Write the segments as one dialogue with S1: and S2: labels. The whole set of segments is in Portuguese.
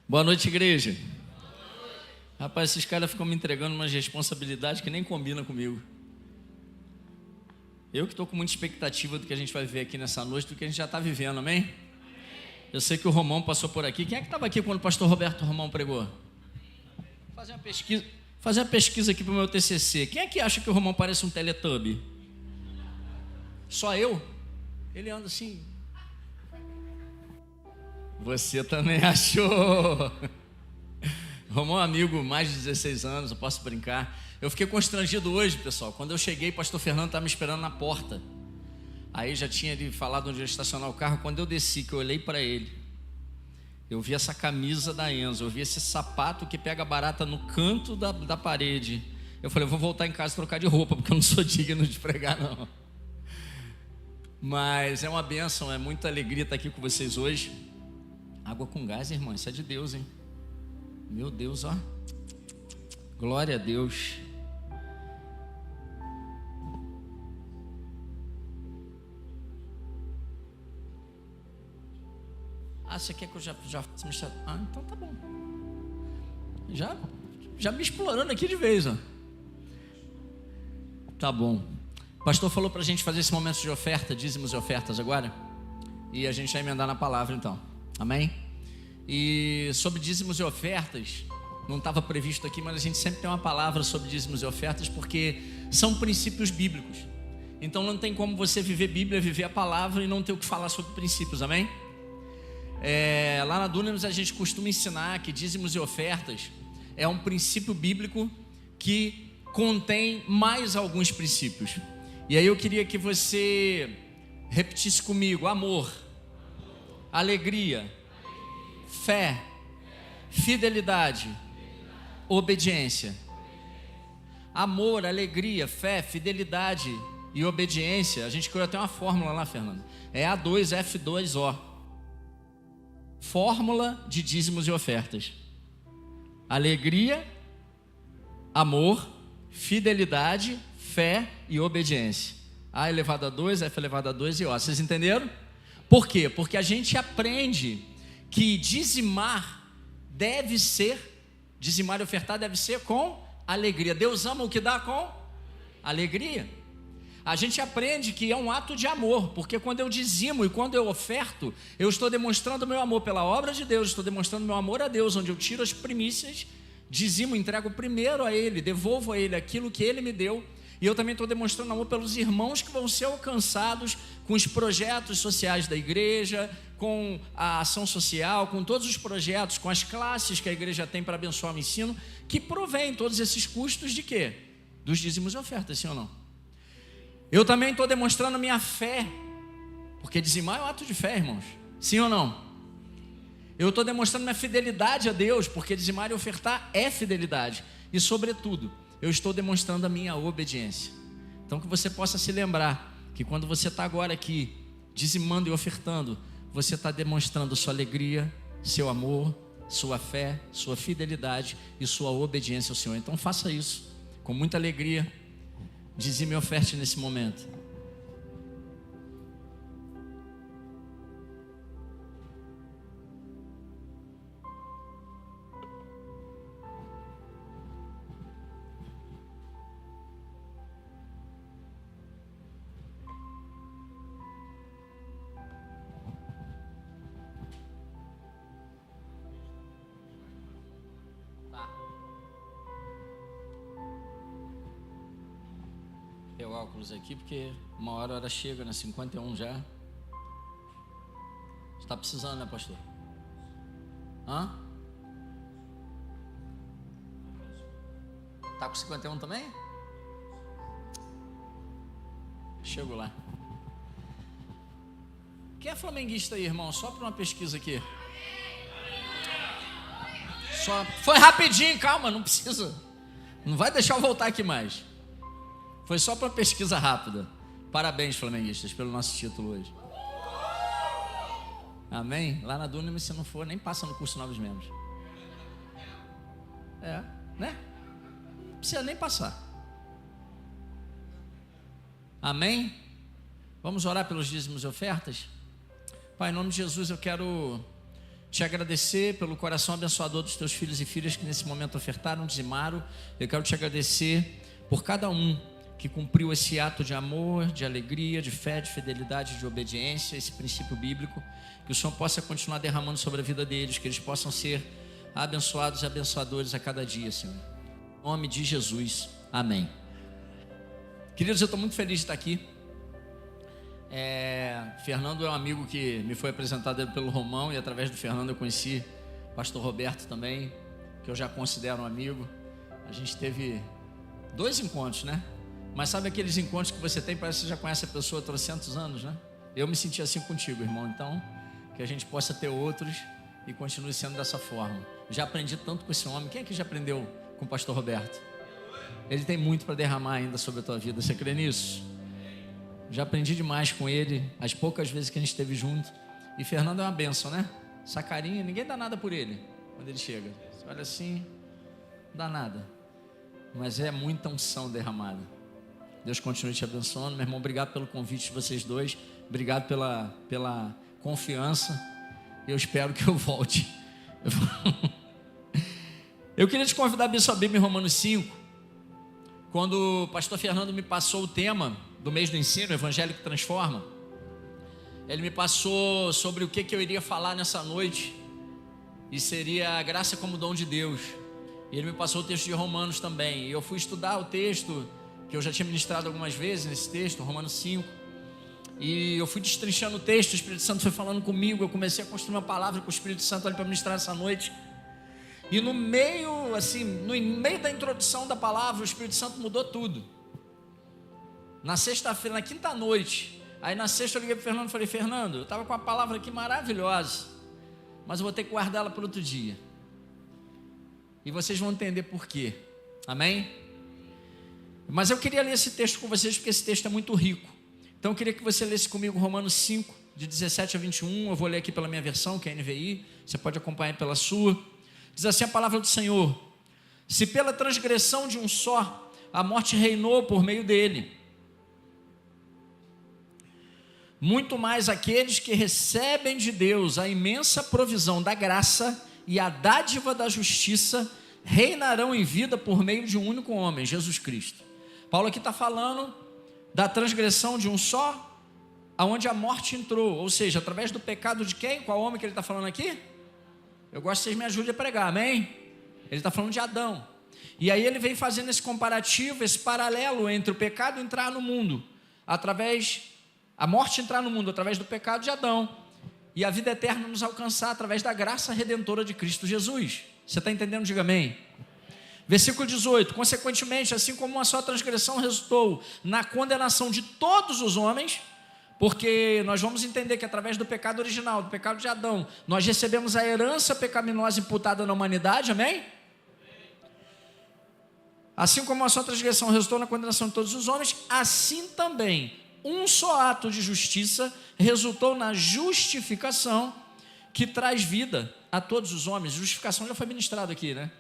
S1: Boa noite, igreja. Rapaz, esses caras ficam me entregando umas responsabilidades que nem combinam comigo. Eu que estou com muita expectativa do que a gente vai ver aqui nessa noite, do que a gente já está vivendo, amém? Eu sei que o Romão passou por aqui. Quem é que estava aqui quando o pastor Roberto Romão pregou? Fazer uma pesquisa aqui para o meu TCC. Quem é que acha que o Romão parece um Teletubby? Só eu? Ele anda assim. Você também achou? Romão é amigo, mais de 16 anos, eu posso brincar. Eu fiquei constrangido hoje, pessoal. Quando eu cheguei, o pastor Fernando estava me esperando na porta. Aí já tinha ele falado onde eu ia estacionar o carro. Quando eu desci, que eu olhei para ele, eu vi essa camisa da Enzo, eu vi esse sapato que pega barata no canto da parede. Eu falei, eu vou voltar em casa e trocar de roupa, porque eu não sou digno de pregar, não. Mas é uma bênção, é muita alegria estar aqui com vocês hoje. Água com gás, irmão, isso é de Deus, hein? Meu Deus, ó. Glória a Deus. Ah, você quer que eu já Ah, então tá bom. Já me explorando aqui de vez, ó. Tá bom. O pastor falou pra gente fazer esse momento de oferta, dízimos e ofertas agora. E a gente vai emendar na palavra então. Amém? E sobre dízimos e ofertas, não estava previsto aqui, mas a gente sempre tem uma palavra sobre dízimos e ofertas, porque são princípios bíblicos. Então não tem como você viver Bíblia, viver a palavra e não ter o que falar sobre princípios, amém? Lá na Dunamis a gente costuma ensinar que dízimos e ofertas é um princípio bíblico que contém mais alguns princípios. E aí eu queria que você repetisse comigo: amor, alegria, fé, fidelidade, obediência. Amor, alegria, fé, fidelidade e obediência. A gente criou até uma fórmula lá, Fernando. É A2F2O. Fórmula de dízimos e ofertas: alegria, amor, fidelidade, fé e obediência. A elevado a 2, F elevado a 2 e O. Vocês entenderam? Por quê? Porque a gente aprende que dizimar e ofertar deve ser com alegria. Deus ama o que dá com alegria. A gente aprende que é um ato de amor, porque quando eu dizimo e quando eu oferto, eu estou demonstrando meu amor pela obra de Deus, estou demonstrando meu amor a Deus, onde eu tiro as primícias, dizimo, entrego primeiro a Ele, devolvo a Ele aquilo que Ele me deu. E eu também estou demonstrando amor pelos irmãos que vão ser alcançados com os projetos sociais da igreja, com a ação social, com todos os projetos, com as classes que a igreja tem para abençoar o ensino, que provém todos esses custos de quê? Dos dízimos e ofertas, sim ou não? Eu também estou demonstrando minha fé, porque dizimar é um ato de fé, irmãos, sim ou não? Eu estou demonstrando minha fidelidade a Deus, porque dizimar e ofertar é fidelidade. E sobretudo, eu estou demonstrando a minha obediência. Então que você possa se lembrar que quando você está agora aqui dizimando e ofertando, você está demonstrando sua alegria, seu amor, sua fé, sua fidelidade e sua obediência ao Senhor. Então faça isso com muita alegria. Dizime e oferte nesse momento. Pegar o óculos aqui, porque uma hora chega, né? 51 já. Está precisando, né, pastor? Hã? Tá com 51 também? Chego lá. Quem é flamenguista aí, irmão? Só para uma pesquisa aqui. Só. Foi rapidinho, calma, não precisa. Não vai deixar eu voltar aqui mais. Foi só para pesquisa rápida. Parabéns, flamenguistas, pelo nosso título hoje. Amém? Lá na Dunamis, se não for, nem passa no curso Novos Membros. Né? Não precisa nem passar. Amém? Vamos orar pelos dízimos e ofertas? Pai, em nome de Jesus, eu quero te agradecer pelo coração abençoador dos teus filhos e filhas que nesse momento ofertaram, dizimaram. Eu quero te agradecer por cada um que cumpriu esse ato de amor, de alegria, de fé, de fidelidade, de obediência, esse princípio bíblico, que o Senhor possa continuar derramando sobre a vida deles, que eles possam ser abençoados e abençoadores a cada dia, Senhor. Em nome de Jesus, amém. Queridos, eu estou muito feliz de estar aqui. Fernando é um amigo que me foi apresentado pelo Romão, e através do Fernando eu conheci o pastor Roberto também, que eu já considero um amigo. A gente teve 2 encontros, né? Mas sabe aqueles encontros que você tem, parece que você já conhece a pessoa há trocentos anos, né? Eu me senti assim contigo, irmão. Então, que a gente possa ter outros e continue sendo dessa forma. Já aprendi tanto com esse homem. Quem aqui já aprendeu com o pastor Roberto? Ele tem muito para derramar ainda sobre a tua vida. Você crê nisso? Já aprendi demais com ele, as poucas vezes que a gente esteve junto. E Fernando é uma bênção, né? Essa carinha, ninguém dá nada por ele quando ele chega. Você olha assim, não dá nada. Mas é muita unção derramada. Deus continue te abençoando. Meu irmão, obrigado pelo convite de vocês dois. Obrigado pela confiança. Eu espero que eu volte. Eu queria te convidar a abrir sua Bíblia em Romanos 5. Quando o pastor Fernando me passou o tema do mês do ensino, Evangelho que Transforma, ele me passou sobre o que eu iria falar nessa noite, e seria a graça como dom de Deus. E ele me passou o texto de Romanos também, e eu fui estudar o texto, que eu já tinha ministrado algumas vezes nesse texto, Romanos 5, e eu fui destrinchando o texto, o Espírito Santo foi falando comigo, eu comecei a construir uma palavra com o Espírito Santo ali para ministrar essa noite. E no meio da introdução da palavra, o Espírito Santo mudou tudo. Na sexta-feira, na quinta noite, aí na sexta eu liguei para o Fernando e falei: Fernando, eu estava com uma palavra aqui maravilhosa, mas eu vou ter que guardá-la para outro dia. E vocês vão entender por quê. Amém? Mas eu queria ler esse texto com vocês, porque esse texto é muito rico. Então eu queria que você lesse comigo Romanos 5, de 17 a 21. Eu vou ler aqui pela minha versão, que é a NVI. Você pode acompanhar pela sua. Diz assim a palavra do Senhor: se pela transgressão de um só a morte reinou por meio dele, muito mais aqueles que recebem de Deus a imensa provisão da graça e a dádiva da justiça reinarão em vida por meio de um único homem, Jesus Cristo. Paulo aqui está falando da transgressão de um só, aonde a morte entrou, ou seja, através do pecado de quem? Qual homem que ele está falando aqui? Eu gosto que vocês me ajudem a pregar, amém? Ele está falando de Adão. E aí ele vem fazendo esse comparativo, esse paralelo entre o pecado entrar no mundo, a morte entrar no mundo através do pecado de Adão, e a vida eterna nos alcançar através da graça redentora de Cristo Jesus. Você está entendendo? Diga amém. Versículo 18: consequentemente, assim como uma só transgressão resultou na condenação de todos os homens, porque nós vamos entender que através do pecado original, do pecado de Adão, nós recebemos a herança pecaminosa imputada na humanidade, amém? Assim como a sua transgressão resultou na condenação de todos os homens, assim também um só ato de justiça resultou na justificação que traz vida a todos os homens. Justificação já foi ministrado aqui, né?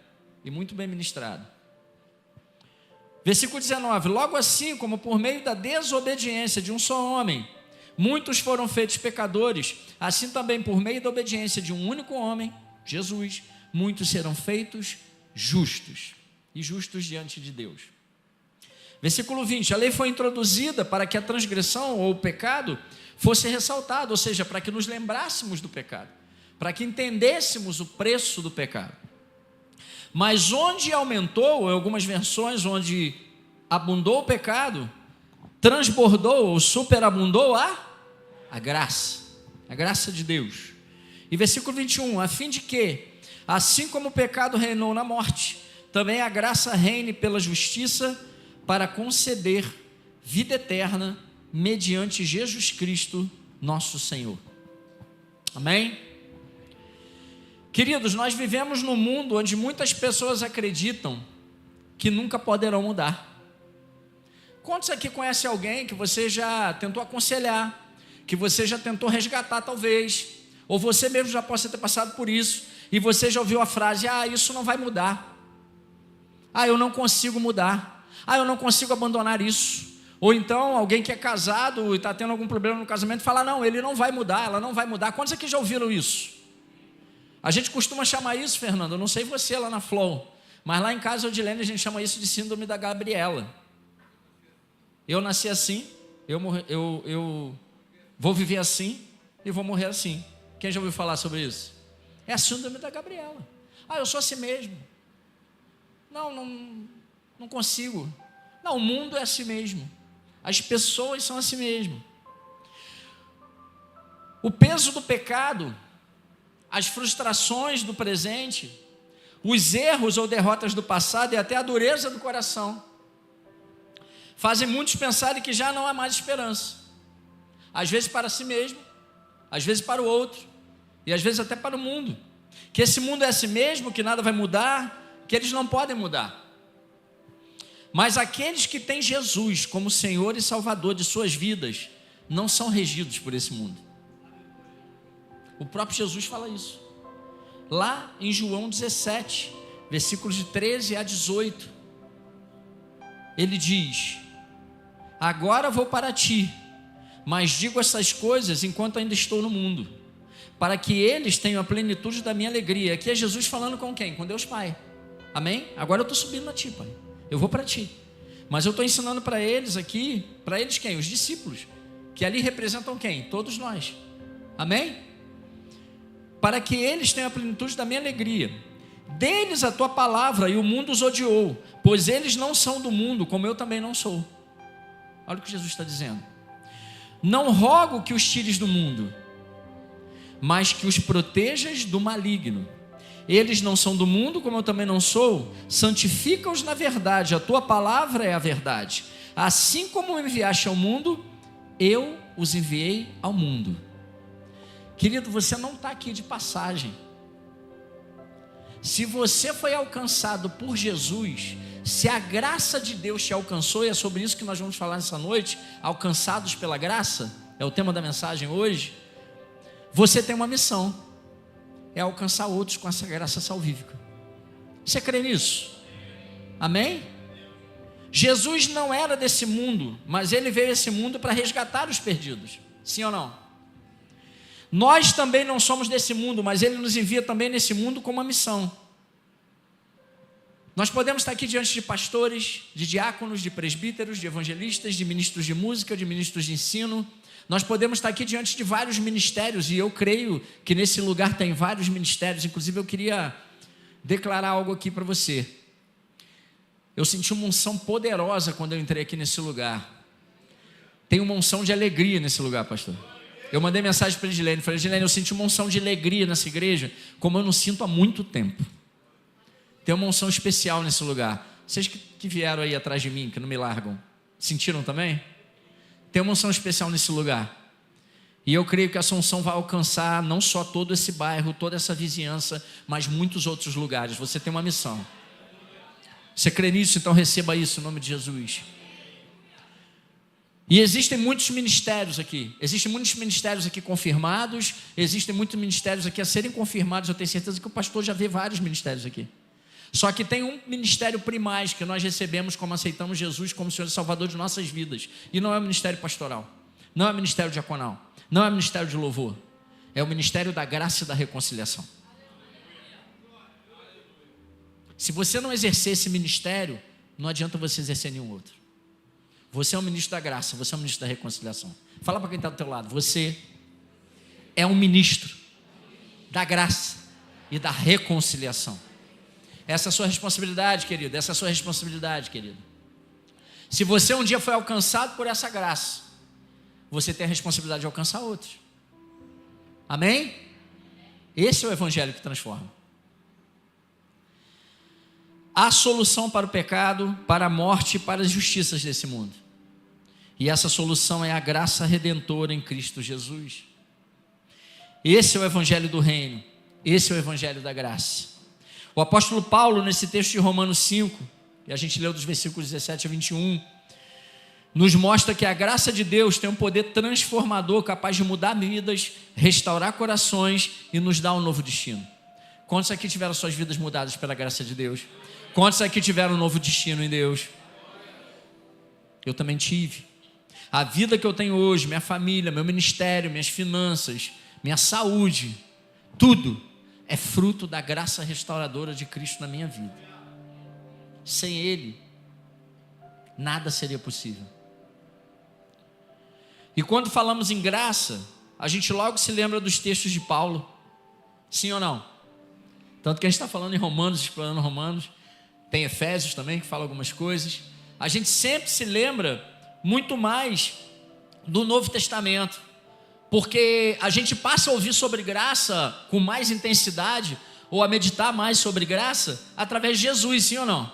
S1: E muito bem ministrado. Versículo 19: logo assim como por meio da desobediência de um só homem muitos foram feitos pecadores, assim também por meio da obediência de um único homem, Jesus, muitos serão feitos justos, e justos diante de Deus. Versículo 20: a lei foi introduzida para que a transgressão ou o pecado fosse ressaltado, ou seja, para que nos lembrássemos do pecado, para que entendêssemos o preço do pecado. Mas onde aumentou, em algumas versões, onde abundou o pecado, transbordou ou superabundou a graça de Deus. E versículo 21, a fim de que, assim como o pecado reinou na morte, também a graça reine pela justiça para conceder vida eterna mediante Jesus Cristo, nosso Senhor. Amém? Queridos, nós vivemos num mundo onde muitas pessoas acreditam que nunca poderão mudar. Quantos aqui conhecem alguém que você já tentou aconselhar, que você já tentou resgatar talvez, ou você mesmo já possa ter passado por isso, e você já ouviu a frase: isso não vai mudar, eu não consigo mudar, eu não consigo abandonar isso. Ou então alguém que é casado e está tendo algum problema no casamento fala: não, ele não vai mudar, ela não vai mudar. Quantos aqui já ouviram isso? A gente costuma chamar isso, Fernando, eu não sei você lá na Flow, mas lá em casa, Odilene, a gente chama isso de síndrome da Gabriela. Eu nasci assim, eu vou viver assim e vou morrer assim. Quem já ouviu falar sobre isso? É a síndrome da Gabriela. Eu sou assim mesmo. Não consigo. Não, o mundo é assim mesmo. As pessoas são assim mesmo. O peso do pecado, as frustrações do presente, os erros ou derrotas do passado e até a dureza do coração fazem muitos pensarem que já não há mais esperança. Às vezes para si mesmo, às vezes para o outro e às vezes até para o mundo. Que esse mundo é assim mesmo, que nada vai mudar, que eles não podem mudar. Mas aqueles que têm Jesus como Senhor e Salvador de suas vidas não são regidos por esse mundo. O próprio Jesus fala isso. Lá em João 17, versículos de 13 a 18, ele diz: agora vou para ti, mas digo essas coisas enquanto ainda estou no mundo, para que eles tenham a plenitude da minha alegria. Aqui é Jesus falando com quem? Com Deus Pai. Amém? Agora eu estou subindo a ti, Pai. Eu vou para ti. Mas eu estou ensinando para eles aqui, para eles quem? Os discípulos, que ali representam quem? Todos nós. Amém? Para que eles tenham a plenitude da minha alegria. Deles a tua palavra, e o mundo os odiou, pois eles não são do mundo, como eu também não sou. Olha o que Jesus está dizendo. Não rogo que os tires do mundo, mas que os protejas do maligno. Eles não são do mundo, como eu também não sou. Santifica-os na verdade, a tua palavra é a verdade. Assim como me enviaste ao mundo, eu os enviei ao mundo. Querido, você não está aqui de passagem. Se você foi alcançado por Jesus, se a graça de Deus te alcançou, e é sobre isso que nós vamos falar nessa noite, alcançados pela graça, é o tema da mensagem hoje, você tem uma missão, é alcançar outros com essa graça salvífica. Você crê nisso? Amém? Jesus não era desse mundo, mas ele veio a esse mundo para resgatar os perdidos. Sim ou não? Nós também não somos desse mundo, mas ele nos envia também nesse mundo com uma missão. Nós podemos estar aqui diante de pastores, de diáconos, de presbíteros, de evangelistas, de ministros de música, de ministros de ensino. Nós podemos estar aqui diante de vários ministérios, e eu creio que nesse lugar tem vários ministérios. Inclusive eu queria declarar algo aqui para você. Eu senti uma unção poderosa quando eu entrei aqui nesse lugar. Tem uma unção de alegria nesse lugar, pastor. Eu mandei mensagem para a Edilene, falei: Edilene, eu senti uma unção de alegria nessa igreja, como eu não sinto há muito tempo. Tem uma unção especial nesse lugar. Vocês que vieram aí atrás de mim, que não me largam, sentiram também? Tem uma unção especial nesse lugar. E eu creio que essa unção vai alcançar não só todo esse bairro, toda essa vizinhança, mas muitos outros lugares. Você tem uma missão. Você crê nisso? Então receba isso em nome de Jesus. E existem muitos ministérios aqui. Existem muitos ministérios aqui confirmados. Existem muitos ministérios aqui a serem confirmados. Eu tenho certeza que o pastor já vê vários ministérios aqui. Só que tem um ministério primaz que nós recebemos como aceitamos Jesus como Senhor e Salvador de nossas vidas. E não é o ministério pastoral, não é o ministério diaconal, não é o ministério de louvor. É o ministério da graça e da reconciliação. Se você não exercer esse ministério, não adianta você exercer nenhum outro. Você é um ministro da graça, você é um ministro da reconciliação. Fala para quem está do teu lado: você é um ministro da graça e da reconciliação. Essa é a sua responsabilidade, querido. Essa é a sua responsabilidade, querido. Se você um dia foi alcançado por essa graça, você tem a responsabilidade de alcançar outros. Amém? Esse é o evangelho que transforma. Há solução para o pecado, para a morte e para as justiças desse mundo. E essa solução é a graça redentora em Cristo Jesus. Esse é o evangelho do reino. Esse é o evangelho da graça. O apóstolo Paulo, nesse texto de Romanos 5, e a gente leu dos versículos 17 a 21, nos mostra que a graça de Deus tem um poder transformador, capaz de mudar vidas, restaurar corações e nos dar um novo destino. Quantos aqui tiveram suas vidas mudadas pela graça de Deus? Quantos aqui tiveram um novo destino em Deus? Eu também tive. A vida que eu tenho hoje, minha família, meu ministério, minhas finanças, minha saúde, tudo é fruto da graça restauradora de Cristo na minha vida. Sem Ele, nada seria possível. E quando falamos em graça, a gente logo se lembra dos textos de Paulo. Sim ou não? Tanto que a gente está falando em Romanos, explorando Romanos. Tem Efésios também, que fala algumas coisas. A gente sempre se lembra muito mais do Novo Testamento, porque a gente passa a ouvir sobre graça com mais intensidade, ou a meditar mais sobre graça, através de Jesus, sim ou não?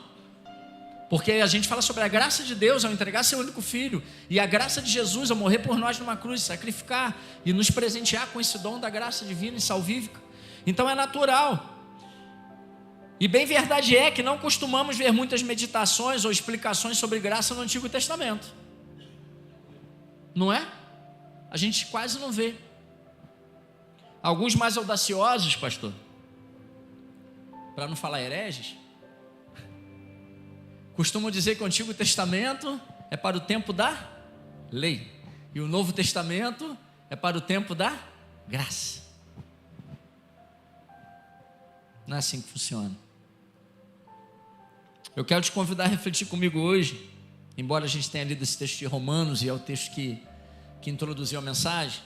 S1: Porque a gente fala sobre a graça de Deus ao entregar seu único filho, e a graça de Jesus ao morrer por nós numa cruz, sacrificar e nos presentear com esse dom da graça divina e salvífica. Então é natural. E bem verdade é que não costumamos ver muitas meditações ou explicações sobre graça no Antigo Testamento. Não é? A gente quase não vê. Alguns mais audaciosos, pastor, para não falar hereges, costumam dizer que o Antigo Testamento é para o tempo da lei, e o Novo Testamento é para o tempo da graça. Não é assim que funciona. Eu quero te convidar a refletir comigo hoje, embora a gente tenha lido esse texto de Romanos, e é o texto que introduziu a mensagem,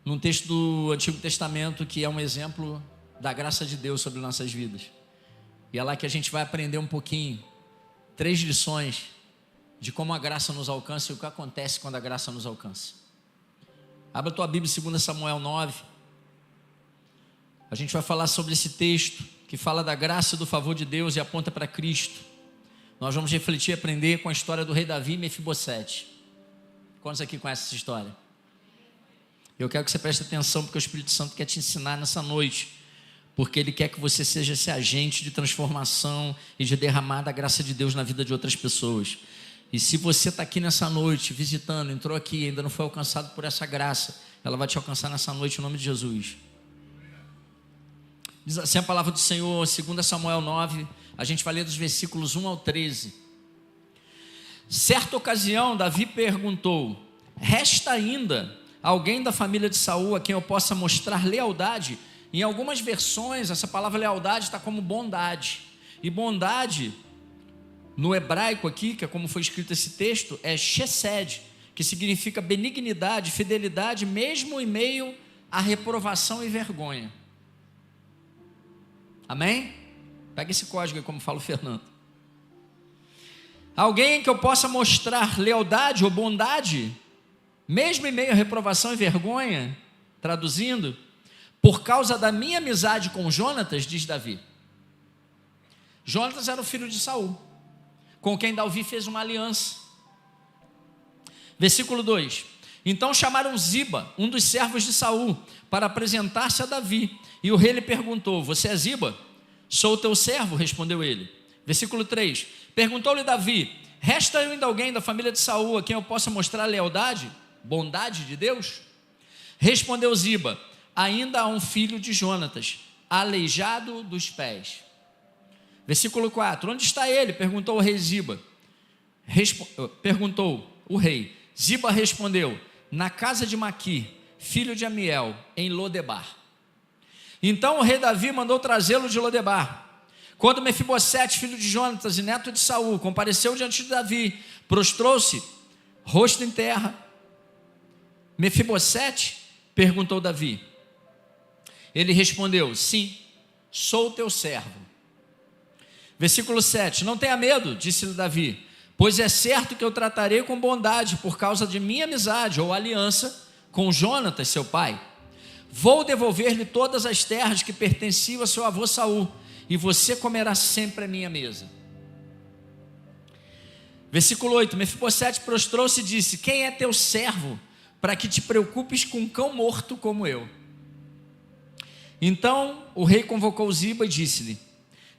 S1: num texto do Antigo Testamento que é um exemplo da graça de Deus sobre nossas vidas. E é lá que a gente vai aprender um pouquinho, 3 lições de como a graça nos alcança e o que acontece quando a graça nos alcança. Abra a tua Bíblia em 2 Samuel 9. A gente vai falar sobre esse texto que fala da graça e do favor de Deus e aponta para Cristo. Nós vamos refletir e aprender com a história do rei Davi e Mefibosete. Quantos aqui conhecem essa história? Eu quero que você preste atenção, porque o Espírito Santo quer te ensinar nessa noite, porque Ele quer que você seja esse agente de transformação e de derramar da graça de Deus na vida de outras pessoas. E se você está aqui nessa noite, visitando, entrou aqui e ainda não foi alcançado por essa graça, ela vai te alcançar nessa noite em nome de Jesus. Diz assim a palavra do Senhor, 2 Samuel 9, a gente vai ler dos versículos 1 ao 13. Certa ocasião, Davi perguntou: resta ainda alguém da família de Saul a quem eu possa mostrar lealdade? Em algumas versões, essa palavra lealdade está como bondade. E bondade, no hebraico aqui, que é como foi escrito esse texto, é chesed, que significa benignidade, fidelidade, mesmo em meio à reprovação e vergonha. Amém? Pega esse código aí, como fala o Fernando. Alguém que eu possa mostrar lealdade ou bondade, mesmo em meio à reprovação e vergonha, traduzindo, por causa da minha amizade com Jonatas, diz Davi. Jonatas era o filho de Saul, com quem Davi fez uma aliança. Versículo 2: então chamaram Ziba, um dos servos de Saul, para apresentar-se a Davi. E o rei lhe perguntou: você é Ziba? Sou o teu servo, respondeu ele. Versículo 3: perguntou-lhe Davi: resta ainda alguém da família de Saul a quem eu possa mostrar lealdade, bondade de Deus? Respondeu Ziba: ainda há um filho de Jonatas, aleijado dos pés. Versículo 4: onde está ele? Perguntou o rei Ziba. Perguntou o rei. Ziba respondeu: na casa de Maqui, filho de Amiel, em Lodebar. Então o rei Davi mandou trazê-lo de Lodebar. Quando Mefibosete, filho de Jonatas e neto de Saul, compareceu diante de Davi, prostrou-se, rosto em terra. Mefibosete? Perguntou Davi. Ele respondeu: sim, sou teu servo. Versículo 7: não tenha medo, disse-lhe Davi, pois é certo que eu tratarei com bondade por causa de minha amizade ou aliança com Jonatas, seu pai. Vou devolver-lhe todas as terras que pertenciam a seu avô Saul, e você comerá sempre a minha mesa. Versículo 8: Mefibosete prostrou-se e disse: quem é teu servo para que te preocupes com um cão morto como eu? Então o rei convocou Ziba e disse-lhe: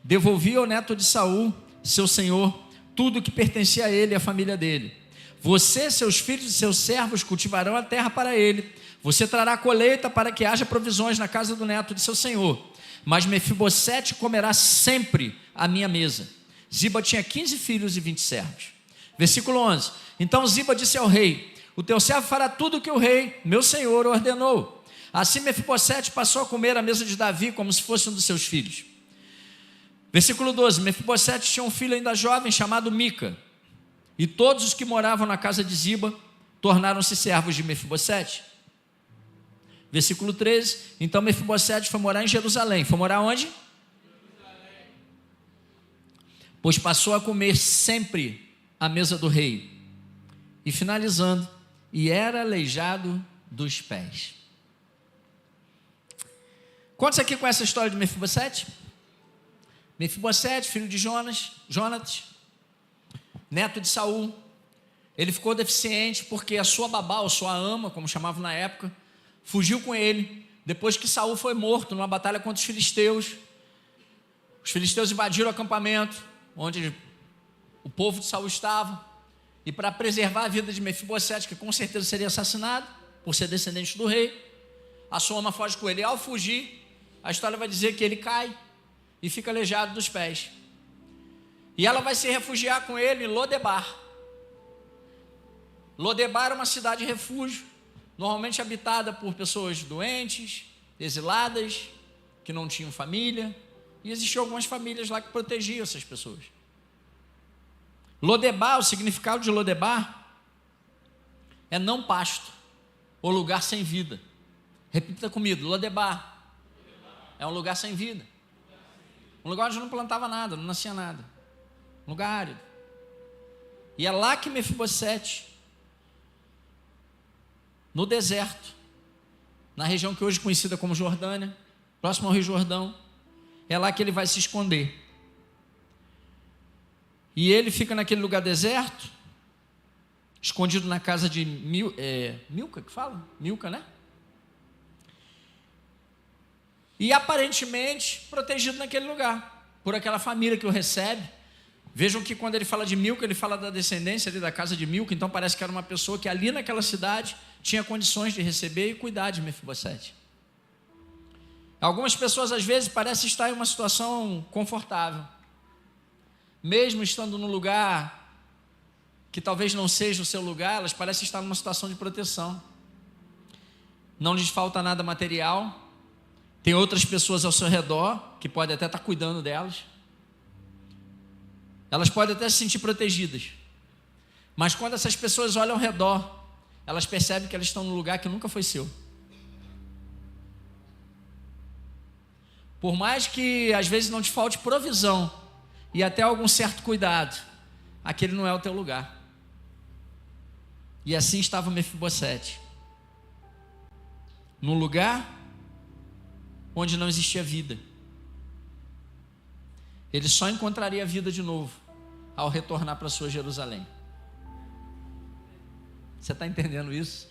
S1: devolvi ao neto de Saul, seu senhor, tudo que pertencia a ele e à família dele. Você, seus filhos e seus servos cultivarão a terra para ele. Você trará colheita para que haja provisões na casa do neto de seu senhor. Mas Mefibosete comerá sempre à minha mesa. Ziba tinha 15 filhos e 20 servos. Versículo 11: então Ziba disse ao rei: o teu servo fará tudo o que o rei, meu senhor, ordenou. Assim Mefibosete passou a comer à mesa de Davi como se fosse um dos seus filhos. Versículo 12, Mefibosete tinha um filho ainda jovem chamado Mica, e todos os que moravam na casa de Ziba tornaram-se servos de Mefibosete. Versículo 13, então Mefibosete foi morar em Jerusalém. Foi morar onde? Jerusalém. Pois passou a comer sempre à mesa do rei. E finalizando, e era aleijado dos pés. Quantos aqui conhecem a história de Mefibosete? Mefibosete, filho de Jonatas, neto de Saul. Ele ficou deficiente porque a sua babá, ou sua ama, como chamavam na época, fugiu com ele, depois que Saul foi morto numa batalha contra os filisteus. Os filisteus invadiram o acampamento, onde o povo de Saul estava, e para preservar a vida de Mefibosete, que com certeza seria assassinado, por ser descendente do rei, a sua ama foge com ele, e ao fugir, a história vai dizer que ele cai, e fica aleijado dos pés, e ela vai se refugiar com ele em Lodebar. Lodebar era uma cidade de refúgio, normalmente habitada por pessoas doentes, exiladas, que não tinham família, e existiam algumas famílias lá que protegiam essas pessoas. Lodebar, o significado de Lodebar é não pasto, ou lugar sem vida. Repita comigo, Lodebar é um lugar sem vida, um lugar onde não plantava nada, não nascia nada, um lugar árido. E é lá que Mefibosete, no deserto, na região que hoje é conhecida como Jordânia, próximo ao Rio Jordão, é lá que ele vai se esconder. E ele fica naquele lugar deserto, escondido na casa de Milca, que fala? Milca, né? E aparentemente protegido naquele lugar, por aquela família que o recebe. Vejam que quando ele fala de Milca, ele fala da descendência ali da casa de Milca, então parece que era uma pessoa que ali naquela cidade tinha condições de receber e cuidar de Mefibosete. Algumas pessoas às vezes parecem estar em uma situação confortável, mesmo estando num lugar que talvez não seja o seu lugar, elas parecem estar numa situação de proteção. Não lhes falta nada material, tem outras pessoas ao seu redor que podem até estar cuidando delas. Elas podem até se sentir protegidas, mas quando essas pessoas olham ao redor, elas percebem que elas estão num lugar que nunca foi seu. Por mais que às vezes não te falte provisão e até algum certo cuidado, aquele não é o teu lugar. E assim estava Mefibosete, num lugar onde não existia vida. Ele só encontraria a vida de novo ao retornar para sua Jerusalém. Você está entendendo isso?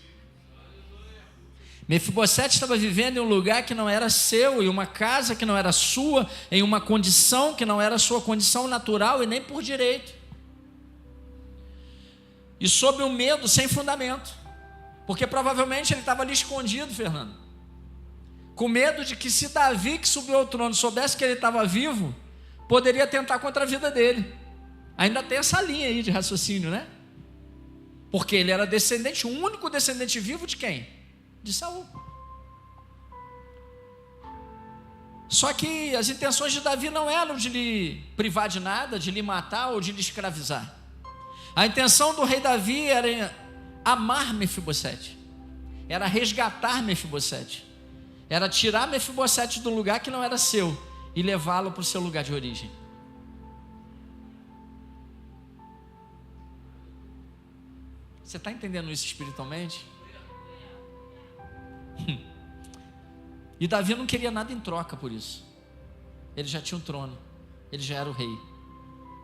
S1: Mefibosete estava vivendo em um lugar que não era seu, em uma casa que não era sua, em uma condição que não era sua condição natural e nem por direito. E sob um medo sem fundamento, porque provavelmente ele estava ali escondido, Fernando, com medo de que se Davi, que subiu ao trono, soubesse que ele estava vivo, poderia tentar contra a vida dele. Ainda tem essa linha aí de raciocínio, né? Porque ele era descendente, o único descendente vivo de quem? De Saul. Só que as intenções de Davi não eram de lhe privar de nada, de lhe matar ou de lhe escravizar. A intenção do rei Davi era amar Mefibosete, era resgatar Mefibosete, era tirar Mefibosete do lugar que não era seu e levá-lo para o seu lugar de origem. Você está entendendo isso espiritualmente? E Davi não queria nada em troca por isso. Ele já tinha um trono, ele já era o rei.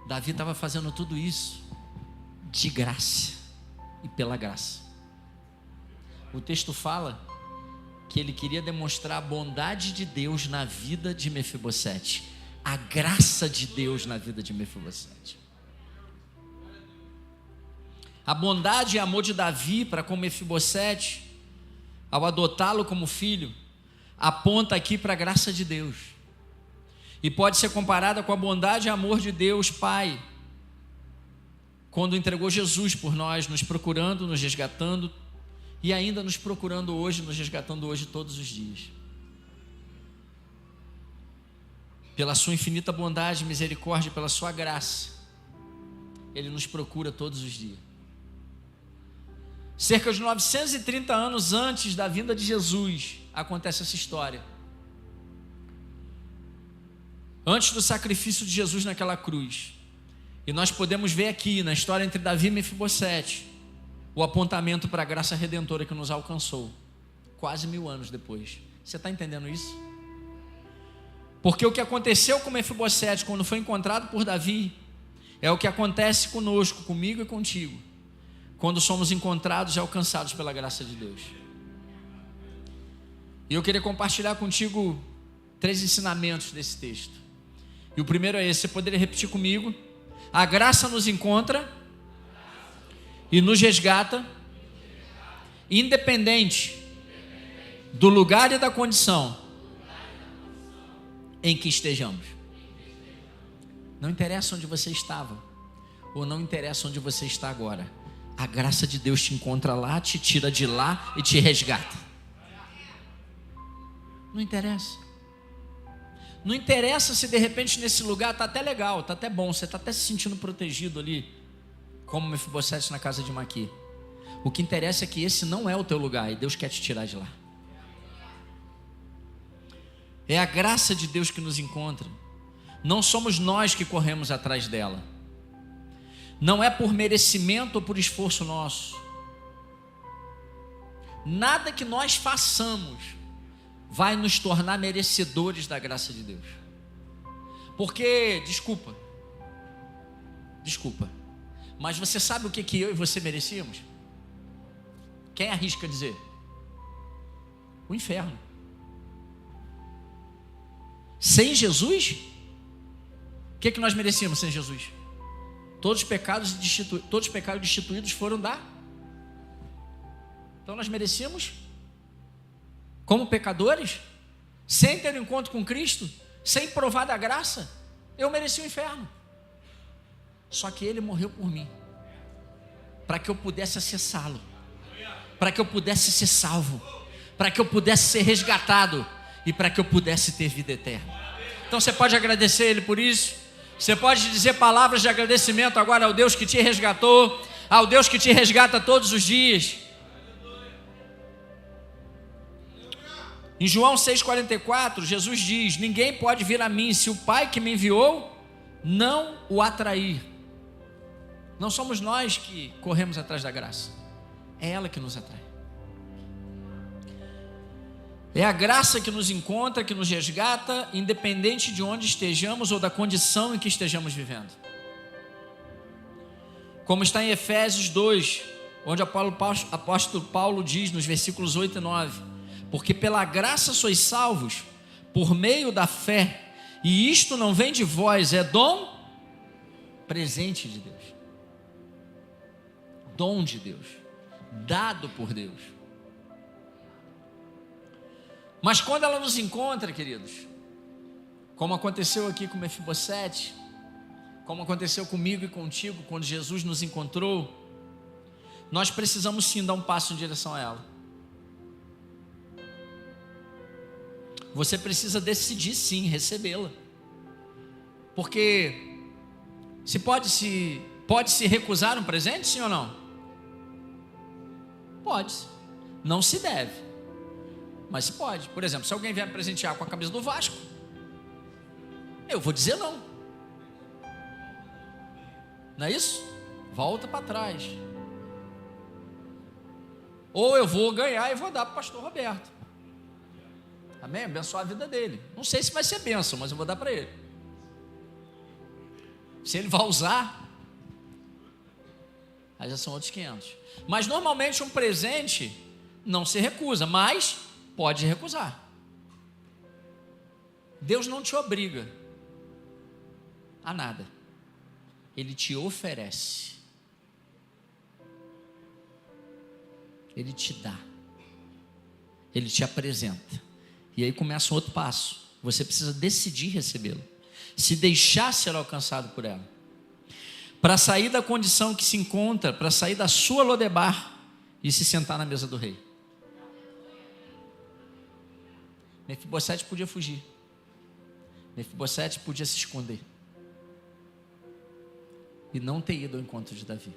S1: Davi estava fazendo tudo isso de graça e pela graça. O texto fala que ele queria demonstrar a bondade de Deus na vida de Mefibosete, a graça de Deus na vida de Mefibosete. A bondade e amor de Davi para com Mefibosete, ao adotá-lo como filho, aponta aqui para a graça de Deus, e pode ser comparada com a bondade e amor de Deus Pai, quando entregou Jesus por nós, nos procurando, nos resgatando e ainda nos procurando hoje, nos resgatando hoje todos os dias. Pela sua infinita bondade, misericórdia, pela sua graça, Ele nos procura todos os dias. Cerca de 930 anos antes da vinda de Jesus, acontece essa história. Antes do sacrifício de Jesus naquela cruz. E nós podemos ver aqui, na história entre Davi e Mefibosete, o apontamento para a graça redentora que nos alcançou, quase 1000 anos depois. Você está entendendo isso? Porque o que aconteceu com Mefibosete quando foi encontrado por Davi, é o que acontece conosco, comigo e contigo, quando somos encontrados e alcançados pela graça de Deus. E eu queria compartilhar contigo 3 ensinamentos desse texto. E o primeiro é esse, você poderia repetir comigo? A graça nos encontra e nos resgata, independente do lugar e da condição em que estejamos. Não interessa onde você estava, ou não interessa onde você está agora. A graça de Deus te encontra lá, te tira de lá e te resgata. Não interessa. Não interessa se de repente nesse lugar está até legal, está até bom, você está até se sentindo protegido ali, como Mefibosete na casa de Maqui. O que interessa é que esse não é o teu lugar e Deus quer te tirar de lá. É a graça de Deus que nos encontra. Não somos nós que corremos atrás dela. Não é por merecimento ou por esforço nosso. Nada que nós façamos vai nos tornar merecedores da graça de Deus. Porque, desculpa, mas você sabe o que eu e você merecíamos? Quem arrisca dizer? O inferno. Sem Jesus, o que nós merecíamos sem Jesus? Todos os pecados destituídos foram da. Então nós merecíamos, como pecadores, sem ter um encontro com Cristo, sem provar da graça, eu mereci o inferno. Só que Ele morreu por mim, para que eu pudesse acessá-lo, para que eu pudesse ser salvo, para que eu pudesse ser resgatado e para que eu pudesse ter vida eterna. Então você pode agradecer Ele por isso. Você pode dizer palavras de agradecimento agora ao Deus que te resgatou, ao Deus que te resgata todos os dias. Em João 6,44, Jesus diz: ninguém pode vir a mim se o Pai que me enviou não o atrair. Não somos nós que corremos atrás da graça, é ela que nos atrai. É a graça que nos encontra, que nos resgata, independente de onde estejamos ou da condição em que estejamos vivendo. Como está em Efésios 2, onde o apóstolo Paulo diz nos versículos 8 e 9: porque pela graça sois salvos, por meio da fé, e isto não vem de vós, é dom presente de Deus. Dom de Deus, dado por Deus. Mas quando ela nos encontra, queridos, como aconteceu aqui com Mefibosete, como aconteceu comigo e contigo, quando Jesus nos encontrou, nós precisamos sim dar um passo em direção a ela. Você precisa decidir sim recebê-la. Porque pode se recusar um presente, sim ou não? Pode. Não se deve. Mas se pode. Por exemplo, se alguém vier me presentear com a camisa do Vasco, eu vou dizer não. Não é isso? Volta para trás. Ou eu vou ganhar e vou dar para o pastor Roberto. Amém? Abençoar a vida dele. Não sei se vai ser bênção, mas eu vou dar para ele. Se ele vai usar, aí já são outros 500. Mas normalmente um presente não se recusa, mas pode recusar. Deus não te obriga a nada. Ele te oferece. Ele te dá. Ele te apresenta. E aí começa um outro passo. Você precisa decidir recebê-lo. Se deixar ser alcançado por ela. Para sair da condição que se encontra, para sair da sua Lodebar e se sentar na mesa do rei. Mefibosete podia fugir. Mefibosete podia se esconder e não ter ido ao encontro de Davi.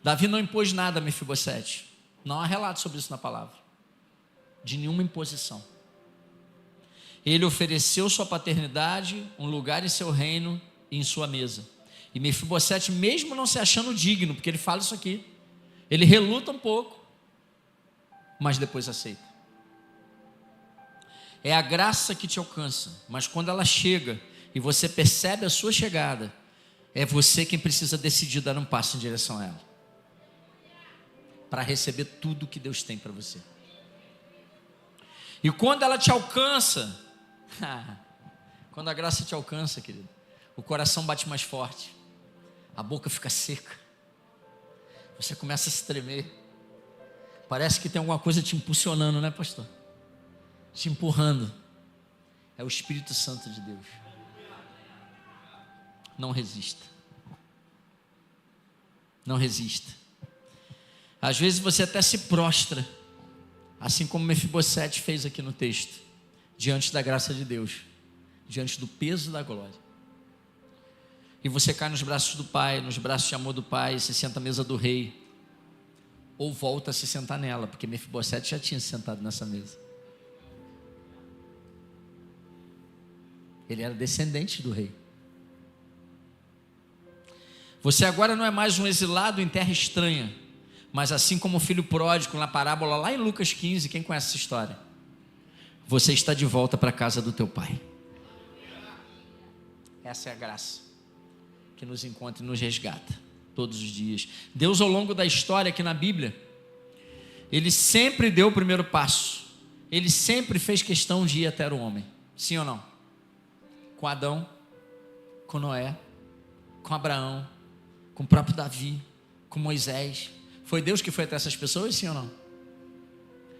S1: Davi não impôs nada a Mefibosete. Não há relato sobre isso na palavra, de nenhuma imposição. Ele ofereceu sua paternidade, um lugar em seu reino e em sua mesa. E Mefibosete, mesmo não se achando digno, porque ele fala isso aqui, ele reluta um pouco, mas depois aceita. É a graça que te alcança, mas quando ela chega e você percebe a sua chegada, é você quem precisa decidir dar um passo em direção a ela, para receber tudo que Deus tem para você. E quando ela te alcança, quando a graça te alcança, querido, o coração bate mais forte, a boca fica seca, você começa a se tremer, parece que tem alguma coisa te impulsionando, né, pastor? Te empurrando. É o Espírito Santo de Deus. Não resista. Não resista. Às vezes você até se prostra, assim como Mefibosete fez aqui no texto, diante da graça de Deus, diante do peso da glória. E você cai nos braços do Pai, nos braços de amor do Pai, se senta à mesa do rei, ou volta a se sentar nela, porque Mefibosete já tinha se sentado nessa mesa. Ele era descendente do rei. Você agora não é mais um exilado em terra estranha, mas assim como o filho pródigo na parábola lá em Lucas 15, quem conhece essa história? Você está de volta para a casa do teu pai. Essa é a graça que nos encontra e nos resgata todos os dias. Deus, ao longo da história aqui na Bíblia, Ele sempre deu o primeiro passo. Ele sempre fez questão de ir até o homem. Sim ou não? Com Adão, com Noé, com Abraão, com o próprio Davi, com Moisés. Foi Deus que foi até essas pessoas, sim ou não?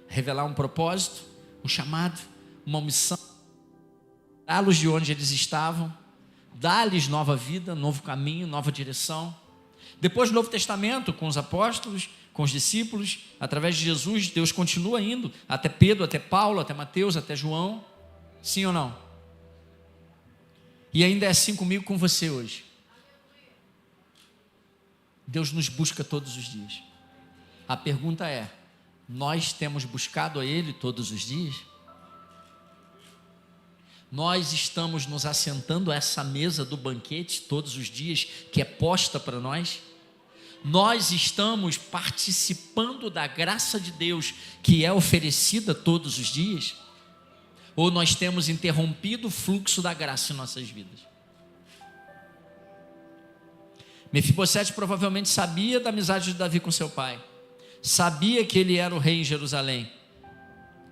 S1: Revelar um propósito, um chamado, uma missão, tirá-los de onde eles estavam, dar-lhes nova vida, novo caminho, nova direção. Depois do Novo Testamento, com os apóstolos, com os discípulos, através de Jesus, Deus continua indo até Pedro, até Paulo, até Mateus, até João. Sim ou não? E ainda é assim comigo, com você hoje. Deus nos busca todos os dias. A pergunta é: nós temos buscado a Ele todos os dias? Nós estamos nos assentando a essa mesa do banquete todos os dias, que é posta para nós? Nós estamos participando da graça de Deus, que é oferecida todos os dias? Ou nós temos interrompido o fluxo da graça em nossas vidas? Mefibosete provavelmente sabia da amizade de Davi com seu pai, sabia que ele era o rei em Jerusalém.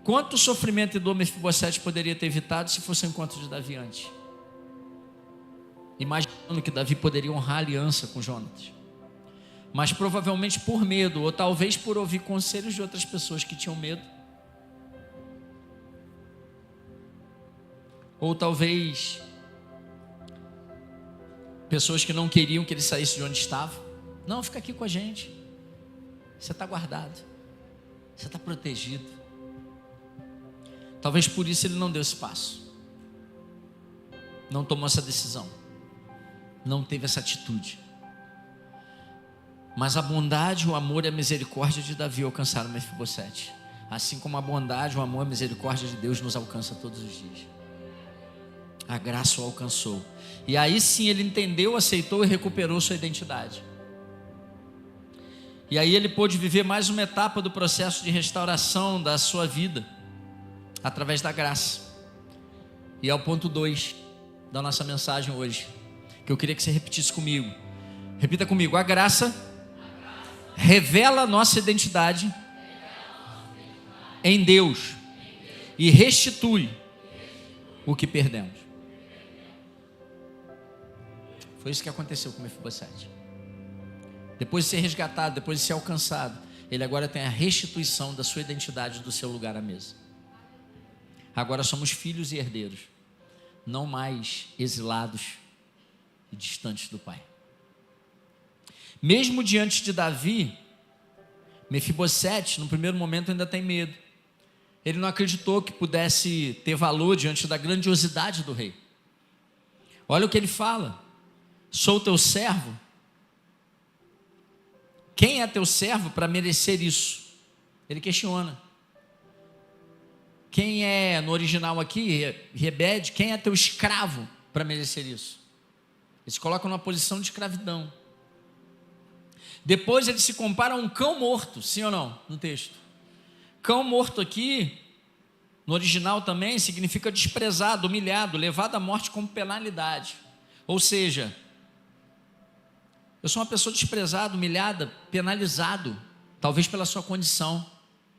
S1: Quanto sofrimento e dor Mefibosete poderia ter evitado se fosse o encontro de Davi antes? Imaginando que Davi poderia honrar a aliança com Jonatas, mas provavelmente por medo, ou talvez por ouvir conselhos de outras pessoas que tinham medo, ou talvez pessoas que não queriam que ele saísse de onde estava. Não, fica aqui com a gente, você está guardado, você está protegido. Talvez por isso ele não deu esse passo, não tomou essa decisão, não teve essa atitude. Mas a bondade, o amor e a misericórdia de Davi alcançaram Mefibosete, assim como a bondade, o amor e a misericórdia de Deus nos alcança todos os dias. A graça o alcançou, e aí sim ele entendeu, aceitou e recuperou sua identidade. E aí ele pôde viver mais uma etapa do processo de restauração da sua vida, através da graça. E é o ponto 2 da nossa mensagem hoje, que eu queria que você repetisse comigo. Repita comigo: a graça revela a nossa identidade em Deus e restitui o que perdemos. Foi isso que aconteceu com Mefibosete. Depois de ser resgatado, depois de ser alcançado, ele agora tem a restituição da sua identidade, do seu lugar à mesa. Agora somos filhos e herdeiros, não mais exilados e distantes do Pai. Mesmo diante de Davi, Mefibosete, no primeiro momento, ainda tem medo. Ele não acreditou que pudesse ter valor diante da grandiosidade do rei. Olha o que ele fala: sou teu servo. Quem é teu servo para merecer isso? Ele questiona. Quem é, no original aqui, Rebede, quem é teu escravo para merecer isso? Ele se coloca numa posição de escravidão. Depois ele se compara a um cão morto, sim ou não, no texto. Cão morto aqui, no original também, significa desprezado, humilhado, levado à morte como penalidade. Ou seja, eu sou uma pessoa desprezada, humilhada, penalizado, talvez pela sua condição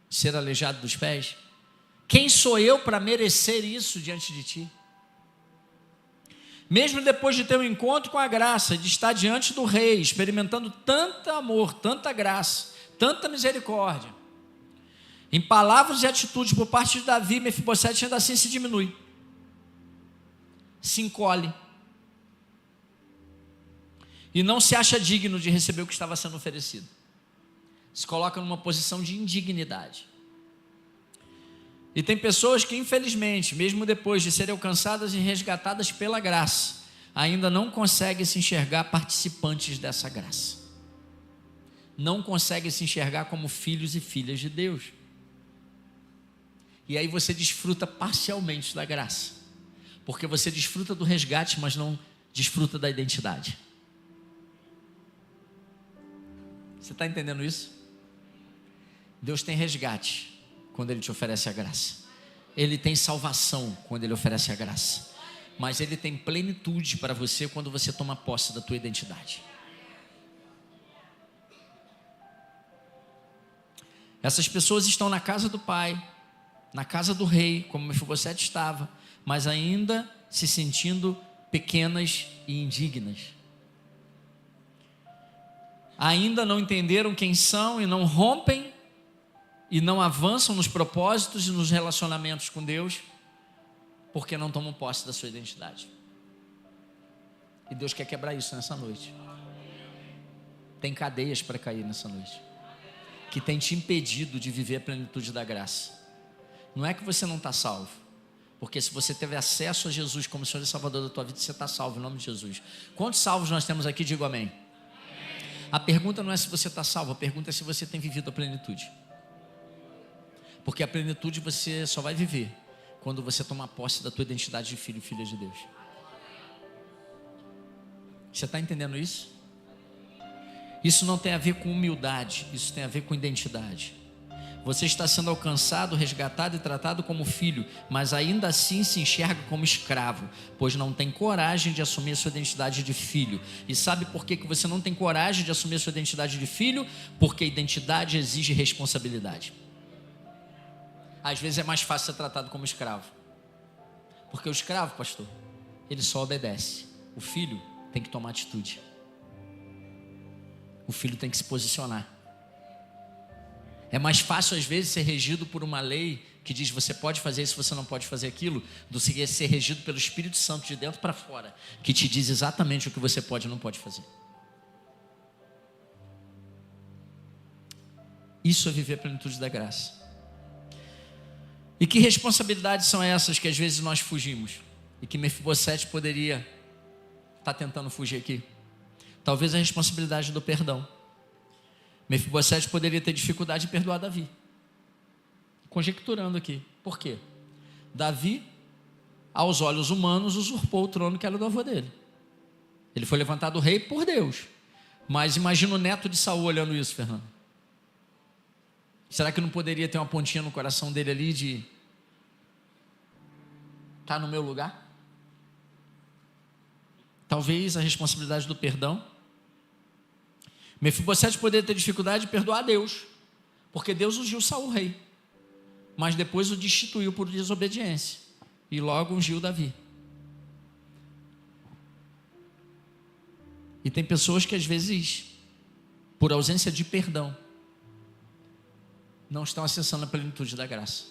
S1: de ser aleijado dos pés. Quem sou eu para merecer isso diante de ti? Mesmo depois de ter um encontro com a graça, de estar diante do rei, experimentando tanto amor, tanta graça, tanta misericórdia, em palavras e atitudes por parte de Davi, Mefibosete ainda assim se diminui, se encolhe, e não se acha digno de receber o que estava sendo oferecido. Se coloca numa posição de indignidade. E tem pessoas que, infelizmente, mesmo depois de serem alcançadas e resgatadas pela graça, ainda não conseguem se enxergar participantes dessa graça. Não conseguem se enxergar como filhos e filhas de Deus. E aí você desfruta parcialmente da graça, porque você desfruta do resgate, mas não desfruta da identidade. Você está entendendo isso? Deus tem resgate quando Ele te oferece a graça. Ele tem salvação quando Ele oferece a graça. Mas Ele tem plenitude para você quando você toma posse da tua identidade. Essas pessoas estão na casa do Pai, na casa do rei, como Mefibosete estava, mas ainda se sentindo pequenas e indignas. Ainda não entenderam quem são e não rompem e não avançam nos propósitos e nos relacionamentos com Deus, porque não tomam posse da sua identidade. E Deus quer quebrar isso nessa noite. Tem cadeias para cair nessa noite, que tem te impedido de viver a plenitude da graça. Não é que você não está salvo, porque se você teve acesso a Jesus como Senhor e Salvador da tua vida, você está salvo em nome de Jesus. Quantos salvos nós temos aqui? Digo amém. A pergunta não é se você está salvo, a pergunta é se você tem vivido a plenitude. Porque a plenitude você só vai viver quando você tomar posse da tua identidade de filho e filha de Deus. Você está entendendo isso? Isso não tem a ver com humildade, isso tem a ver com identidade. Você está sendo alcançado, resgatado e tratado como filho, mas ainda assim se enxerga como escravo, pois não tem coragem de assumir a sua identidade de filho. E sabe por que você não tem coragem de assumir a sua identidade de filho? Porque a identidade exige responsabilidade. Às vezes é mais fácil ser tratado como escravo, porque o escravo, pastor, ele só obedece. O filho tem que tomar atitude. O filho tem que se posicionar. É mais fácil às vezes ser regido por uma lei que diz você pode fazer isso, você não pode fazer aquilo, do que ser regido pelo Espírito Santo de dentro para fora, que te diz exatamente o que você pode e não pode fazer. Isso é viver a plenitude da graça. E que responsabilidades são essas que às vezes nós fugimos? E que Mefibosete poderia estar tentando fugir aqui? Talvez a responsabilidade do perdão. Mefibosete poderia ter dificuldade de perdoar Davi. Conjecturando aqui. Por quê? Davi, aos olhos humanos, usurpou o trono que era do avô dele. Ele foi levantado rei por Deus. Mas imagina o neto de Saul olhando isso, Fernando. Será que não poderia ter uma pontinha no coração dele ali de estar no meu lugar? Talvez a responsabilidade do perdão. Mefibosete poderia ter dificuldade de perdoar a Deus, porque Deus ungiu Saul rei, mas depois o destituiu por desobediência e logo ungiu Davi. E tem pessoas que às vezes, por ausência de perdão, não estão acessando a plenitude da graça.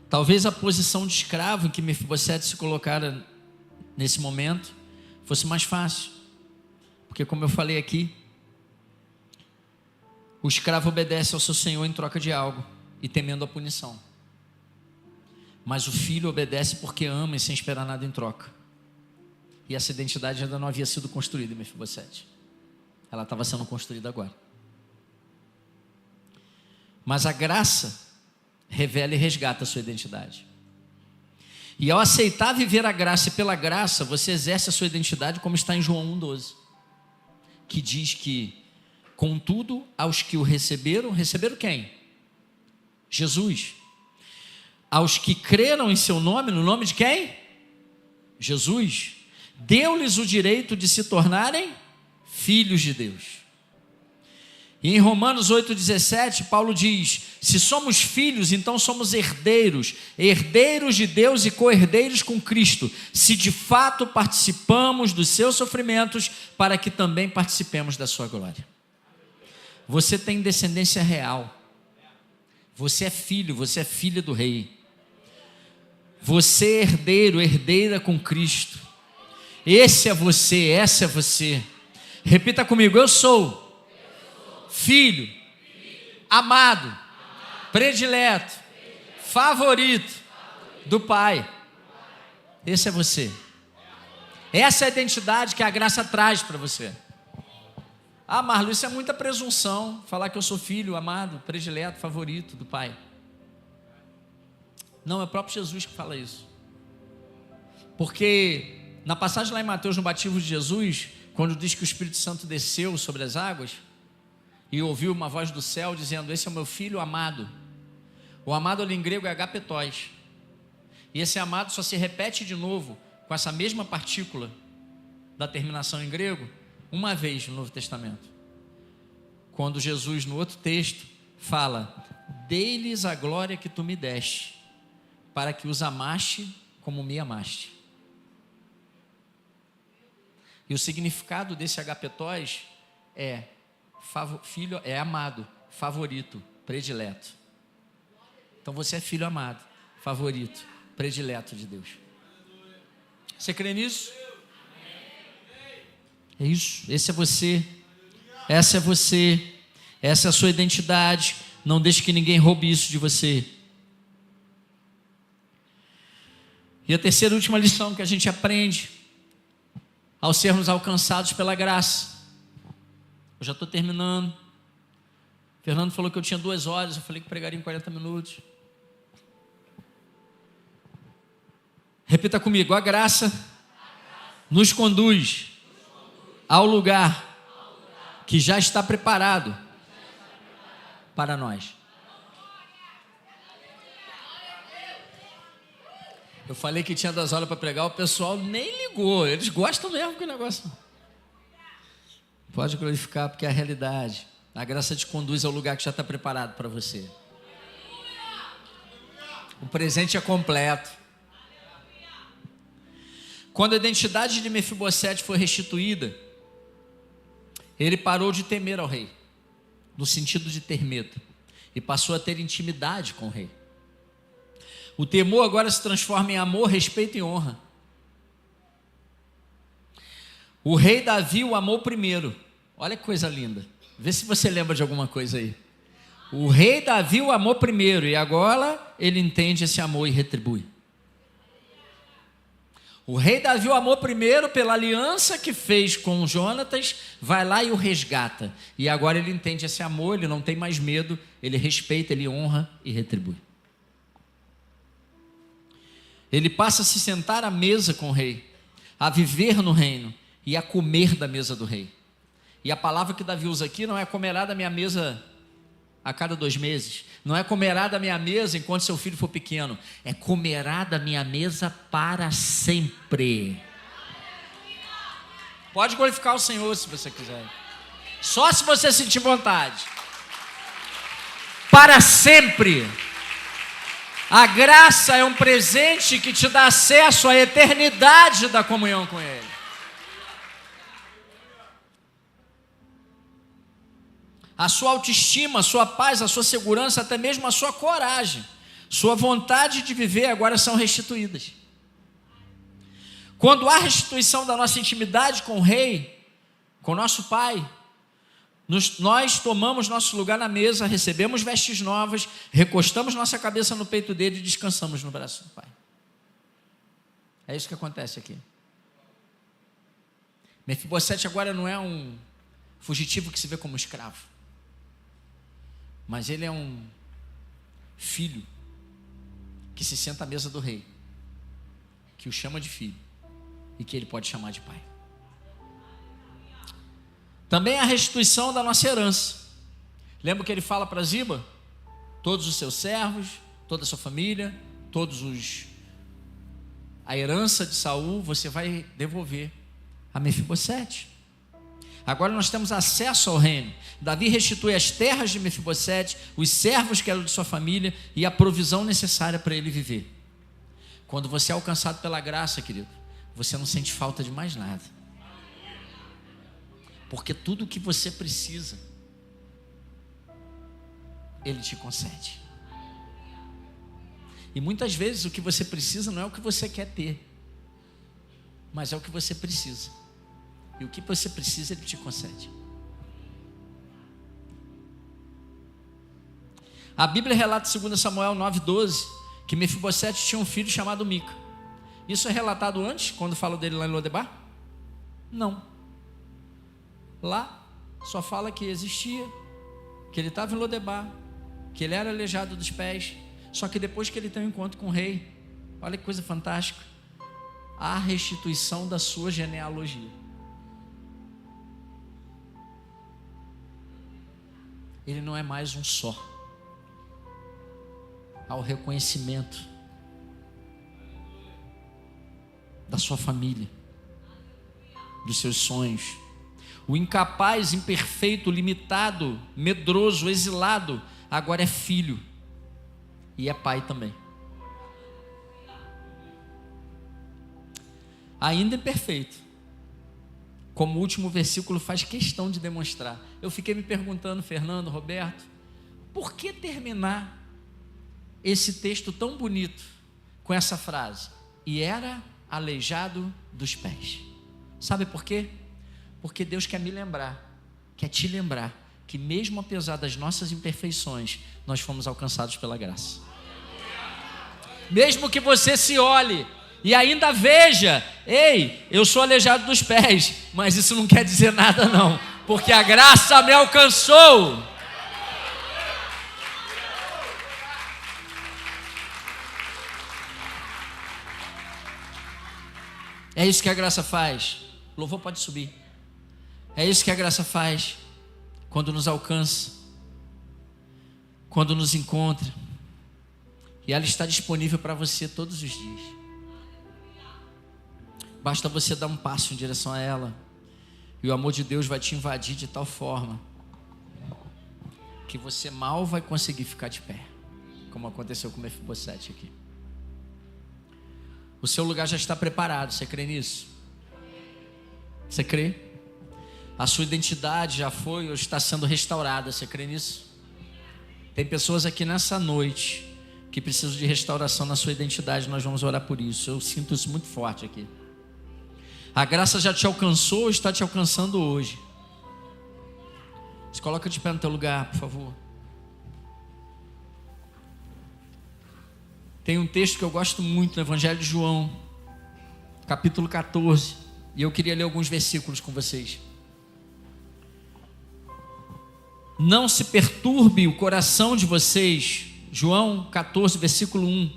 S1: Talvez a posição de escravo em que Mefibosete se colocara nesse momento, fosse mais fácil. Porque, como eu falei aqui, o escravo obedece ao seu senhor em troca de algo e temendo a punição. Mas o filho obedece porque ama e sem esperar nada em troca. E essa identidade ainda não havia sido construída em Mefibosete. Ela estava sendo construída agora. Mas a graça revela e resgata a sua identidade. E ao aceitar viver a graça e pela graça, você exerce a sua identidade como está em João 1,12, que diz que, contudo, aos que o receberam, receberam quem? Jesus. Aos que creram em seu nome, no nome de quem? Jesus. Deu-lhes o direito de se tornarem filhos de Deus. E em Romanos 8,17, Paulo diz: se somos filhos, então somos herdeiros, herdeiros de Deus e co-herdeiros com Cristo, se de fato participamos dos seus sofrimentos, para que também participemos da sua glória. Você tem descendência real. Você é filho, você é filha do rei. Você é herdeiro, herdeira com Cristo. Esse é você, essa é você. Repita comigo: eu sou filho, amado, predileto, favorito do Pai. Esse é você. Essa é a identidade que a graça traz para você. Ah, Marlon, isso é muita presunção, falar que eu sou filho, amado, predileto, favorito do Pai. Não, é o próprio Jesus que fala isso. Porque na passagem lá em Mateus, no batismo de Jesus, quando diz que o Espírito Santo desceu sobre as águas e ouviu uma voz do céu dizendo: esse é o meu filho amado. O amado ali em grego é agapetos. E esse amado só se repete de novo com essa mesma partícula da terminação em grego uma vez no Novo Testamento. Quando Jesus, no outro texto, fala: dei-lhes a glória que tu me deste, para que os amaste como me amaste. E o significado desse agapetos é filho, é amado, favorito, predileto. Então você é filho amado, favorito, predileto de Deus. Você crê nisso? É isso, esse é você, essa é você, essa é a sua identidade. Não deixe que ninguém roube isso de você. E a terceira e última lição que a gente aprende ao sermos alcançados pela graça. Eu já estou terminando. O Fernando falou que eu tinha 2 horas, eu falei que pregaria em 40 minutos. Repita comigo: a graça nos conduz ao lugar que já está preparado para nós. Eu falei que tinha 2 horas para pregar, o pessoal nem ligou. Eles gostam mesmo que o negócio. Pode glorificar, porque é a realidade. A graça te conduz ao lugar que já está preparado para você. O presente é completo. Quando a identidade de Mefibosete foi restituída, ele parou de temer ao rei, no sentido de ter medo, e passou a ter intimidade com o rei. O temor agora se transforma em amor, respeito e honra. O rei Davi o amou primeiro. Olha que coisa linda. Vê se você lembra de alguma coisa aí. O rei Davi o amou primeiro e agora ele entende esse amor e retribui. O rei Davi o amou primeiro pela aliança que fez com Jonatas, vai lá e o resgata. E agora ele entende esse amor, ele não tem mais medo, ele respeita, ele honra e retribui. Ele passa a se sentar à mesa com o rei, a viver no reino e a comer da mesa do rei. E a palavra que Davi usa aqui não é comerá da minha mesa a cada 2 meses, não é comerá da minha mesa enquanto seu filho for pequeno, é comerá da minha mesa para sempre. Pode glorificar o Senhor se você quiser, só se você sentir vontade. Para sempre. A graça é um presente que te dá acesso à eternidade da comunhão com Ele. A sua autoestima, a sua paz, a sua segurança, até mesmo a sua coragem, sua vontade de viver agora são restituídas. Quando há restituição da nossa intimidade com o rei, com o nosso pai, nós tomamos nosso lugar na mesa, recebemos vestes novas, recostamos nossa cabeça no peito dele e descansamos no braço do pai. É isso que acontece aqui. Mefibosete agora não é um fugitivo que se vê como escravo, mas ele é um filho que se senta à mesa do rei, que o chama de filho e que ele pode chamar de pai. Também a restituição da nossa herança. Lembra que ele fala para Ziba? Todos os seus servos, toda a sua família, a herança de Saul, você vai devolver a Mefibosete. Agora nós temos acesso ao reino. Davi restitui as terras de Mefibosete, os servos que eram de sua família e a provisão necessária para ele viver. Quando você é alcançado pela graça, querido, você não sente falta de mais nada. Porque tudo o que você precisa, Ele te concede. E muitas vezes o que você precisa não é o que você quer ter, mas é o que você precisa. E o que você precisa, Ele te concede. A Bíblia relata em 2 Samuel 9,12 que Mefibosete tinha um filho chamado Mica. Isso é relatado antes, quando falo dele lá em Lodebar? Não. Lá só fala que existia, que ele estava em Lodebar, que ele era aleijado dos pés. Só que depois que ele tem um encontro com o rei, olha que coisa fantástica, a restituição da sua genealogia. Ele não é mais um só. Há o reconhecimento da sua família, dos seus sonhos. O incapaz, imperfeito, limitado, medroso, exilado, agora é filho e é pai também. Ainda imperfeito, como o último versículo faz questão de demonstrar. Eu fiquei me perguntando, Fernando, Roberto, por que terminar esse texto tão bonito com essa frase? E era aleijado dos pés. Sabe por quê? Porque Deus quer me lembrar, quer te lembrar, que mesmo apesar das nossas imperfeições, nós fomos alcançados pela graça. Mesmo que você se olhe e ainda veja, ei, eu sou aleijado dos pés, mas isso não quer dizer nada não, porque a graça me alcançou. É isso que a graça faz. O louvor pode subir. É isso que a graça faz quando nos alcança, quando nos encontra, e ela está disponível para você todos os dias. Basta você dar um passo em direção a ela, e o amor de Deus vai te invadir de tal forma que você mal vai conseguir ficar de pé, como aconteceu com Mefibosete aqui. O seu lugar já está preparado, você crê nisso? Você crê? A sua identidade já foi ou está sendo restaurada, você crê nisso? Tem pessoas aqui nessa noite que precisam de restauração na sua identidade, nós vamos orar por isso. Eu sinto isso muito forte aqui. A graça já te alcançou, está te alcançando hoje. Se coloca de pé no teu lugar, por favor. Tem um texto que eu gosto muito no Evangelho de João, capítulo 14, e eu queria ler alguns versículos com vocês. Não se perturbe o coração de vocês. João 14, versículo 1.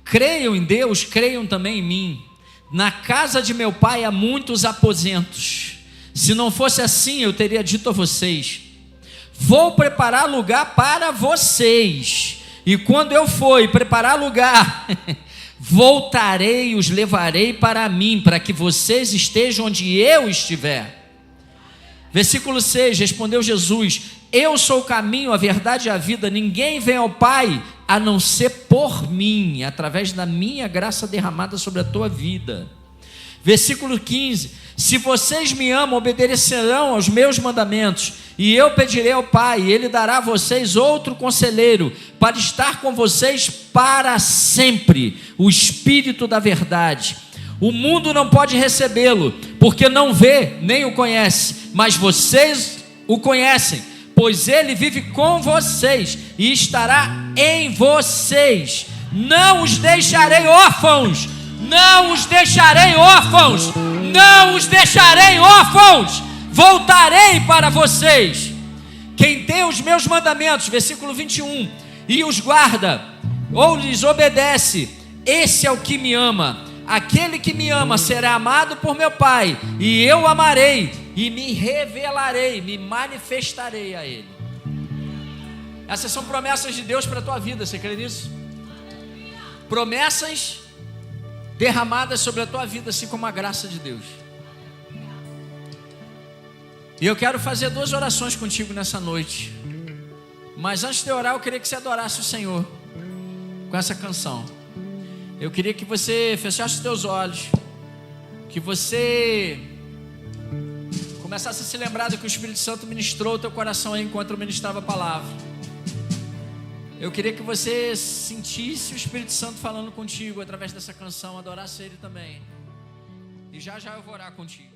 S1: Creiam em Deus, creiam também em mim. Na casa de meu pai há muitos aposentos. Se não fosse assim, eu teria dito a vocês: vou preparar lugar para vocês. E quando eu for e preparar lugar, voltarei e os levarei para mim, para que vocês estejam onde eu estiver. Versículo 6, respondeu Jesus: eu sou o caminho, a verdade e a vida. Ninguém vem ao Pai a não ser por mim, através da minha graça derramada sobre a tua vida. Versículo 15: se vocês me amam, obedecerão aos meus mandamentos, e eu pedirei ao Pai, e Ele dará a vocês outro conselheiro, para estar com vocês para sempre, o Espírito da verdade. O mundo não pode recebê-lo, porque não vê nem o conhece, mas vocês o conhecem, pois ele vive com vocês e estará em vocês. Não os deixarei órfãos, não os deixarei órfãos, não os deixarei órfãos, voltarei para vocês. Quem tem os meus mandamentos, versículo 21, e os guarda, ou lhes obedece, esse é o que me ama. Aquele que me ama será amado por meu Pai, e eu amarei, e me revelarei, me manifestarei a Ele. Essas são promessas de Deus para a tua vida, você crê nisso? Promessas derramadas sobre a tua vida, assim como a graça de Deus. E eu quero fazer 2 orações contigo nessa noite. Mas antes de orar, eu queria que você adorasse o Senhor com essa canção. Eu queria que você fechasse os teus olhos, que você começasse a se lembrar do que o Espírito Santo ministrou o teu coração aí enquanto eu ministrava a palavra. Eu queria que você sentisse o Espírito Santo falando contigo através dessa canção, adorasse Ele também. E já já eu vou orar contigo.